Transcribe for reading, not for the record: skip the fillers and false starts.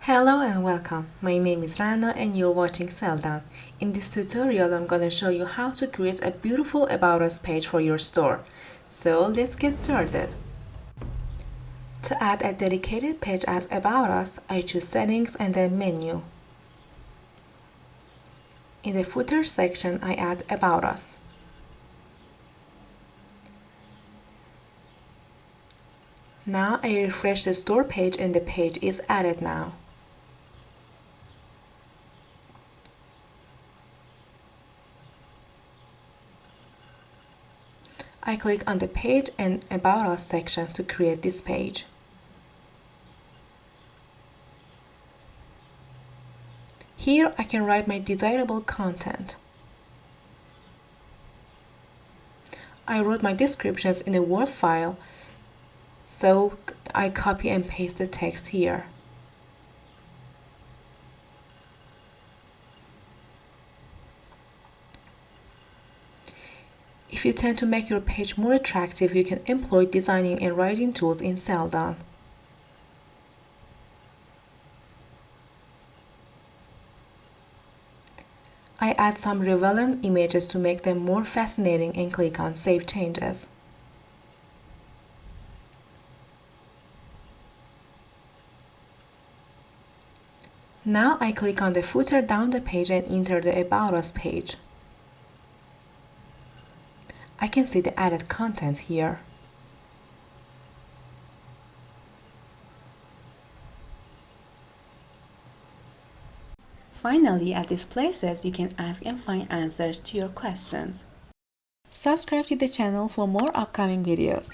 Hello and welcome. My name is Rana and you're watching Selldone. In this tutorial, I'm going to show you how to create a beautiful About Us page for your store. So let's get started. To add a dedicated page as About Us, I choose Settings and then Menu. In the footer section, I add About Us. Now I refresh the store page and the page is added now. I click on the Page and About Us sections to create this page. Here I can write my desirable content. I wrote my descriptions in a Word file, so I copy and paste the text here. If you tend to make your page more attractive, you can employ designing and writing tools in Selldone. I add some relevant images to make them more fascinating and click on Save Changes. Now I click on the footer down the page and enter the About Us page. I can see the added content here. Finally, at these places, you can ask and find answers to your questions. Subscribe to the channel for more upcoming videos.